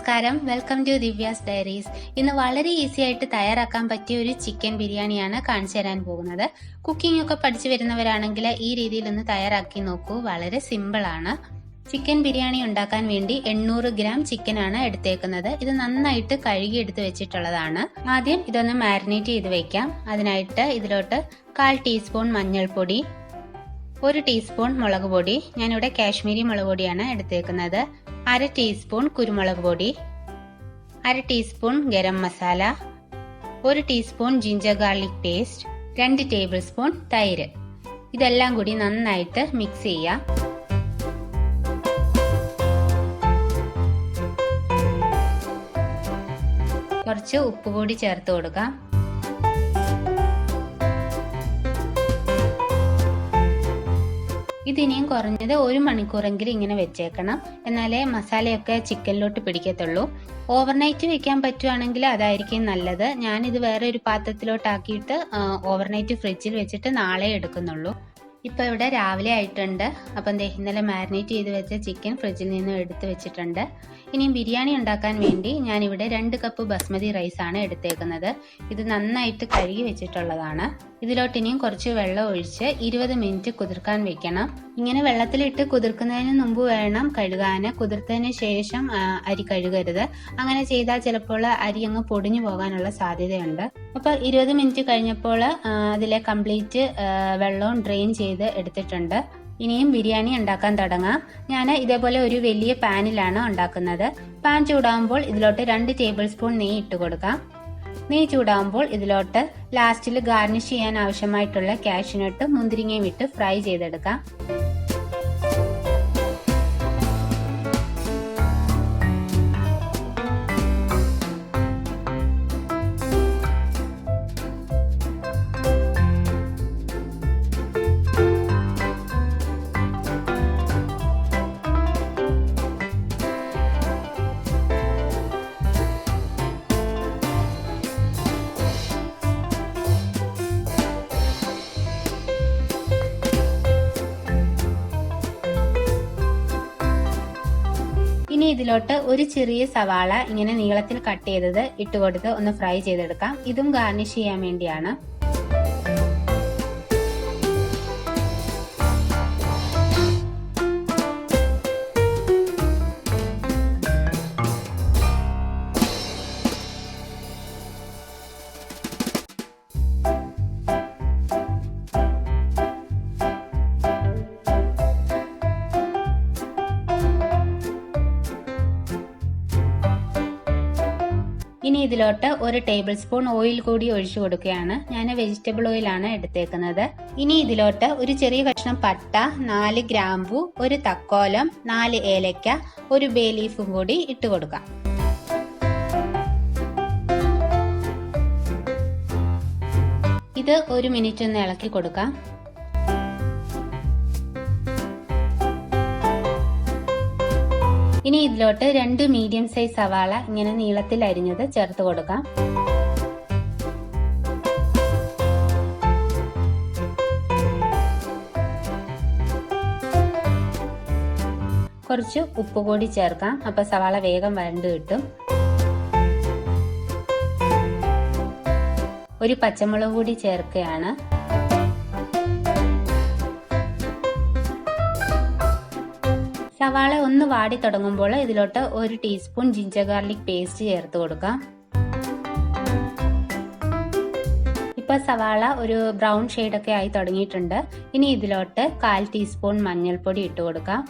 നമസ്കാരം, welcome to Divya's diaries. ഇന്ന് വളരെ ഈസി ആയിട്ട് തയ്യാറാക്കാൻ പറ്റിയ ഒരു ചിക്കൻ ബിരിയാണിയാണ് കാണിച്ചു തരാൻ പോകുന്നത്. കുക്കിംഗ് ഒക്കെ പഠിച്ചു വരുന്നവരാണെങ്കിൽ ഈ രീതിയിൽ ഒന്ന് തയ്യാറാക്കി നോക്കൂ. വളരെ സിമ്പിൾ ആണ്. ചിക്കൻ ബിരിയാണി ഉണ്ടാക്കാൻ വേണ്ടി 800 ഗ്രാം ചിക്കനാണ് എടുത്തേക്കുന്നത്. ഇത് നന്നായിട്ട് കഴുകി എടുത്ത് വെച്ചിട്ടുള്ളതാണ്. ആദ്യം ഇതൊന്ന് മാരിനേറ്റ് ചെയ്ത് വെക്കാം. അതിനായിട്ട് ഇതിലോട്ട് 1/4 ടീസ്പൂൺ മഞ്ഞൾപ്പൊടി, 1 ടീസ്പൂൺ മുളക് പൊടി, ഞാനിവിടെ കാശ്മീരി മുളക് പൊടിയാണ് എടുത്തേക്കുന്നത്, 1/2 ടീസ്പൂൺ കുരുമുളക് പൊടി, 1/2 teaspoon garam masala, 1 teaspoon ginger garlic paste, 2 table spoon തൈര്. ഇതെല്ലാം കൂടി നന്നായിട്ട് മിക്സ് ചെയ്യാം. കുറച്ച് ഉപ്പ് കൂടി ചേർത്ത് കൊടുക്കാം. ഇതിനിയും കുറഞ്ഞത് 1 മണിക്കൂറെങ്കിലും ഇങ്ങനെ വെച്ചേക്കണം. എന്നാലേ മസാലയൊക്കെ ചിക്കനിലോട്ട് പിടിക്കത്തുള്ളൂ. ഓവർനൈറ്റ് വെക്കാൻ പറ്റുവാണെങ്കിൽ അതായിരിക്കും നല്ലത്. ഞാനിത് വേറെ ഒരു പാത്രത്തിലോട്ടാക്കിയിട്ട് ഓവർനൈറ്റ് ഫ്രിഡ്ജിൽ വെച്ചിട്ട് നാളെ എടുക്കുന്നുള്ളൂ. ഇപ്പൊ ഇവിടെ രാവിലെ ആയിട്ടുണ്ട്. അപ്പം ഇന്നലെ മാരിനേറ്റ് ചെയ്ത് വെച്ച ചിക്കൻ ഫ്രിഡ്ജിൽ നിന്ന് എടുത്ത് വെച്ചിട്ടുണ്ട്. ഇനിയും ബിരിയാണി ഉണ്ടാക്കാൻ വേണ്ടി ഞാനിവിടെ 2 കപ്പ് ബസ്മതി റൈസ് ആണ് എടുത്തേക്കുന്നത്. ഇത് നന്നായിട്ട് കഴുകി വെച്ചിട്ടുള്ളതാണ്. ഇതിലോട്ട് ഇനിയും കുറച്ച് വെള്ളം ഒഴിച്ച് 20 മിനിറ്റ് കുതിർക്കാൻ വെക്കണം. ഇങ്ങനെ വെള്ളത്തിലിട്ട് കുതിർക്കുന്നതിന് മുമ്പ് വേണം കഴുകാൻ. കുതിർത്തതിന് ശേഷം അരി കഴുകരുത്. അങ്ങനെ ചെയ്താൽ ചിലപ്പോൾ അരി അങ്ങ് പൊടിഞ്ഞു പോകാനുള്ള സാധ്യതയുണ്ട്. അപ്പൊ 20 മിനിറ്റ് കഴിഞ്ഞപ്പോൾ അതിലെ കംപ്ലീറ്റ് വെള്ളവും ഡ്രെയിൻ ചെയ്ത് എടുത്തിട്ടുണ്ട്. ഇനിയും ബിരിയാണി ഉണ്ടാക്കാൻ തുടങ്ങാം. ഞാൻ ഇതേപോലെ ഒരു വലിയ പാനിലാണ് ഉണ്ടാക്കുന്നത്. പാൻ ചൂടാകുമ്പോൾ ഇതിലോട്ട് 2 ടേബിൾ സ്പൂൺ നെയ്യ് ഇട്ട് കൊടുക്കാം. നെയ്യ് ചൂടാകുമ്പോൾ ഇതിലോട്ട് ലാസ്റ്റിൽ ഗാർണിഷ് ചെയ്യാൻ ആവശ്യമായിട്ടുള്ള കാഷ്യൂനട്ട്, മുന്തിരിങ്ങയും ഇട്ട് ഫ്രൈ ചെയ്തെടുക്കാം. ഇനി ഇതിലോട്ട് ഒരു ചെറിയ സവാള ഇങ്ങനെ നീളത്തിൽ കട്ട് ചെയ്തത് ഇട്ട് കൊടുത്ത് ഒന്ന് ഫ്രൈ ചെയ്തെടുക്കാം. ഇതും ഗാർണിഷ് ചെയ്യാൻ വേണ്ടിയാണ്. ഇനി ഇതിലോട്ട് 1 ടേബിൾ സ്പൂൺ ഓയിൽ കൂടി ഒഴിച്ചു കൊടുക്കുകയാണ്. ഞാൻ വെജിറ്റബിൾ ഓയിലാണ് എടുത്തേക്കുന്നത്. ഇനി ഇതിലോട്ട് ഒരു ചെറിയ കഷ്ണം പട്ട, 4 ഗ്രാമ്പു, 1 തക്കോലം, 4 ഏലക്ക, 1 ബേ ലീഫും കൂടി ഇട്ട് കൊടുക്കാം. ഇത് 1 മിനിറ്റ് ഒന്ന് ഇളക്കി കൊടുക്കാം. ഇനി ഇതിലോട്ട് 2 മീഡിയം സൈസ് സവാള ഇങ്ങനെ നീളത്തിൽ അരിഞ്ഞത് ചേർത്ത് കൊടുക്കാം. കുറച്ച് ഉപ്പ് കൂടി ചേർക്കാം. അപ്പൊ സവാള വേഗം വഴണ്ട് കിട്ടും. 1 പച്ചമുളക് കൂടി ചേർക്കുകയാണ്. സവാള ഒന്ന് വാടി തുടങ്ങുമ്പോൾ ഇതിലോട്ട് 1 ടീസ്പൂൺ ജിഞ്ചർ ഗാർലിക് പേസ്റ്റ് ചേർത്ത് കൊടുക്കാം. ഇപ്പൊ സവാള ഒരു ബ്രൗൺ ഷെയ്ഡൊക്കെ ആയി തുടങ്ങിയിട്ടുണ്ട്. ഇനി ഇതിലോട്ട് 1/4 ടീസ്പൂൺ മഞ്ഞൾപ്പൊടി ഇട്ട് കൊടുക്കാം.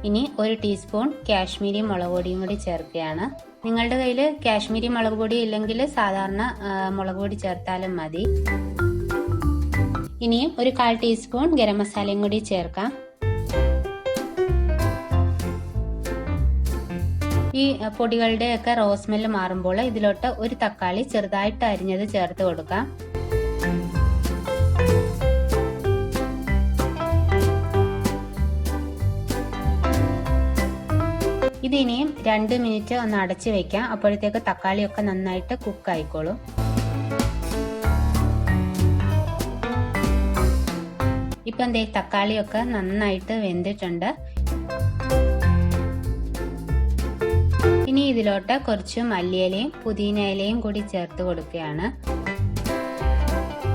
ഇനി 1 ടീസ്പൂൺ കാശ്മീരി മുളക് പൊടിയും കൂടി ചേർക്കുകയാണ്. നിങ്ങളുടെ കയ്യിൽ കാശ്മീരി മുളക് പൊടി ഇല്ലെങ്കിൽ സാധാരണ മുളക് പൊടി ചേർത്താലും മതി. ഇനിയും 1/4 ടീസ്പൂൺ ഗരം മസാലയും കൂടി ചേർക്കാം. ഈ പൊടികളുടെ ഒക്കെ റോസ് സ്മെല്ല് മാറുമ്പോൾ ഇതിലോട്ട് 1 തക്കാളി ചെറുതായിട്ട് അരിഞ്ഞത് ചേർത്ത് കൊടുക്കാം. ഇതിനെയും 2 മിനിറ്റ് ഒന്ന് അടച്ചു വെക്കാം. അപ്പോഴത്തേക്ക് തക്കാളിയൊക്കെ നന്നായിട്ട് കുക്ക് ആയിക്കോളും. ഇപ്പം തക്കാളിയൊക്കെ നന്നായിട്ട് വെന്തിട്ടുണ്ട്. ഇനി ഇതിലോട്ട് കുറച്ച് മല്ലിയിലയും പുതിന ഇലയും കൂടി ചേർത്ത് കൊടുക്കുകയാണ്.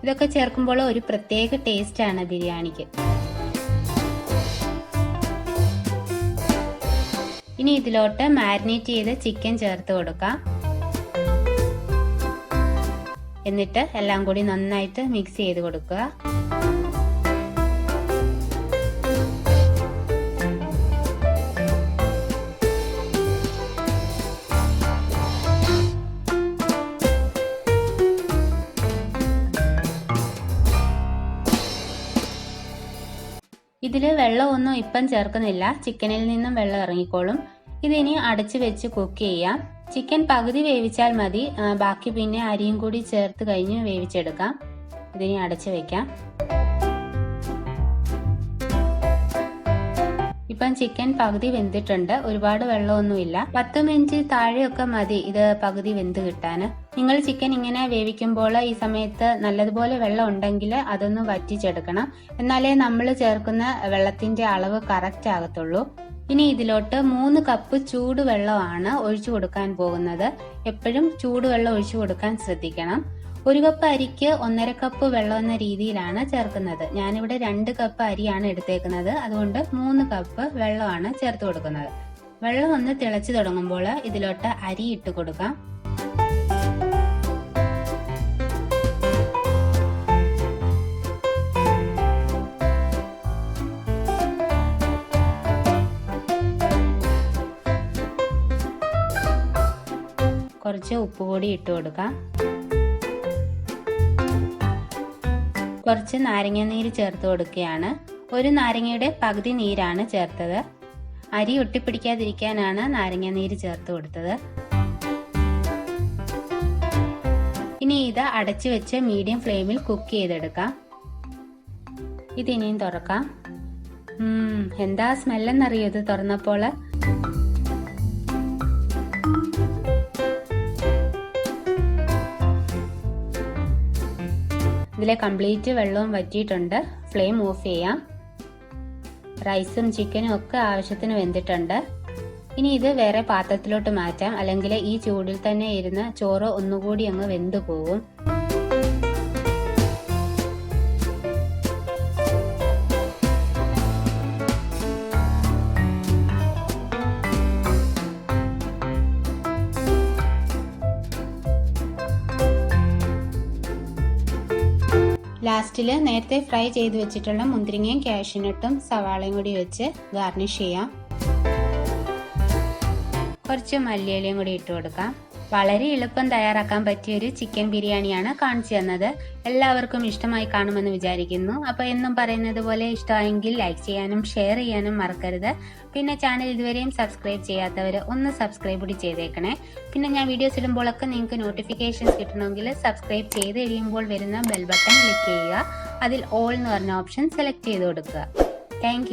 ഇതൊക്കെ ചേർക്കുമ്പോൾ ഒരു പ്രത്യേക ടേസ്റ്റ് ആണ് ബിരിയാണിക്ക്. ഇനി ഇതിലോട്ട് മാരിനേറ്റ് ചെയ്ത ചിക്കൻ ചേർത്ത് കൊടുക്കാം. എന്നിട്ട് എല്ലാം കൂടി നന്നായിട്ട് മിക്സ് ചെയ്ത് കൊടുക്കുക. ഇതിൽ വെള്ളമൊന്നും ഇപ്പം ചേർക്കുന്നില്ല, ചിക്കനിൽ നിന്നും വെള്ളം ഇറങ്ങിക്കോളും. ഇതിനി അടച്ചു വെച്ച് കുക്ക് ചെയ്യാം. ചിക്കൻ പകുതി വേവിച്ചാൽ മതി, ബാക്കി പിന്നെ അരിയും കൂടി ചേർത്ത് കഴിഞ്ഞ് വേവിച്ചെടുക്കാം. ഇതിനി അടച്ചു വെക്കാം. ഇപ്പം ചിക്കൻ പകുതി വെന്തിട്ടുണ്ട്, ഒരുപാട് വെള്ളമൊന്നുമില്ല. 10 മിനിറ്റ് താഴെയൊക്കെ മതി ഇത് പകുതി വെന്ത് കിട്ടാന്. നിങ്ങൾ ചിക്കൻ ഇങ്ങനെ വേവിക്കുമ്പോൾ ഈ സമയത്ത് നല്ലതുപോലെ വെള്ളം ഉണ്ടെങ്കിൽ അതൊന്ന് വറ്റിച്ചെടുക്കണം, എന്നാലേ നമ്മൾ ചേർക്കുന്ന വെള്ളത്തിന്റെ അളവ് കറക്റ്റ് ആകത്തുള്ളൂ. ഇനി ഇതിലോട്ട് 3 കപ്പ് ചൂടുവെള്ളമാണ് ഒഴിച്ചു കൊടുക്കാൻ പോകുന്നത്. എപ്പോഴും ചൂടുവെള്ളം ഒഴിച്ചു കൊടുക്കാൻ ശ്രദ്ധിക്കണം. 1 കപ്പ് അരിക്ക് 1.5 കപ്പ് വെള്ളം എന്ന രീതിയിലാണ് ചേർക്കുന്നത്. ഞാനിവിടെ 2 കപ്പ് അരിയാണ് എടുത്തേക്കുന്നത്, അതുകൊണ്ട് 3 കപ്പ് വെള്ളമാണ് ചേർത്ത് കൊടുക്കുന്നത്. വെള്ളം ഒന്ന് തിളച്ചു തുടങ്ങുമ്പോൾ ഇതിലോട്ട് അരി ഇട്ട് കൊടുക്കാം. കുറച്ച് ഉപ്പ് കൂടി ഇട്ട് കൊടുക്കാം. കുറച്ച് നാരങ്ങ നീര് ചേർത്ത് കൊടുക്കുകയാണ്. 1 നാരങ്ങയുടെ പകുതി നീരാണ് ചേർത്തത്. അരി ഒട്ടിപ്പിടിക്കാതിരിക്കാനാണ് നാരങ്ങ നീര് ചേർത്ത് കൊടുത്തത്. ഇനി ഇത് അടച്ചു വെച്ച് മീഡിയം ഫ്ലെയിമിൽ കുക്ക് ചെയ്തെടുക്കാം. ഇതിനിയും തുറക്കാം. എന്താ സ്മെല്ലെന്നറിയോ ഇത് തുറന്നപ്പോൾ? ഇതിലെ കംപ്ലീറ്റ് വെള്ളവും വറ്റിയിട്ടുണ്ട്. ഫ്ലെയിം ഓഫ് ചെയ്യാം. റൈസും ചിക്കനും ഒക്കെ ആവശ്യത്തിന് വെന്തിട്ടുണ്ട്. ഇനി ഇത് വേറെ പാത്രത്തിലോട്ട് മാറ്റാം, അല്ലെങ്കിൽ ഈ ചൂടിൽ തന്നെ ഇരുന്ന് ചോറ് ഒന്നുകൂടി അങ്ങ് വെന്തു പോകും. ലാസ്റ്റിൽ നേരത്തെ ഫ്രൈ ചെയ്ത് വെച്ചിട്ടുള്ള മുന്തിരിങ്ങയും കാഷ്യൂനട്ടും സവാളയും കൂടി വെച്ച് ഗാർണിഷ് ചെയ്യാം. കുറച്ച് മല്ലിയിലയും കൂടി ഇട്ട് കൊടുക്കാം. വളരെ എളുപ്പം തയ്യാറാക്കാൻ പറ്റിയ ഒരു ചിക്കൻ ബിരിയാണിയാണ് കാണിച്ചു തന്നത്. എല്ലാവർക്കും ഇഷ്ടമായി കാണുമെന്ന് വിചാരിക്കുന്നു. അപ്പോൾ എന്നും പറയുന്നത് പോലെ ഇഷ്ടമായെങ്കിൽ ലൈക്ക് ചെയ്യാനും ഷെയർ ചെയ്യാനും മറക്കരുത്. പിന്നെ ചാനൽ ഇതുവരെയും സബ്സ്ക്രൈബ് ചെയ്യാത്തവർ ഒന്ന് സബ്സ്ക്രൈബ് കൂടി ചെയ്തേക്കണേ. പിന്നെ ഞാൻ വീഡിയോസ് ഇടുമ്പോഴൊക്കെ നിങ്ങൾക്ക് നോട്ടിഫിക്കേഷൻസ് കിട്ടണമെങ്കിൽ സബ്സ്ക്രൈബ് ചെയ്ത് കഴിയുമ്പോൾ വരുന്ന ബെൽ ബട്ടൺ ക്ലിക്ക് ചെയ്യുക. അതിൽ ഓൾ എന്ന് പറഞ്ഞ ഓപ്ഷൻ സെലക്ട് ചെയ്ത് കൊടുക്കുക. താങ്ക്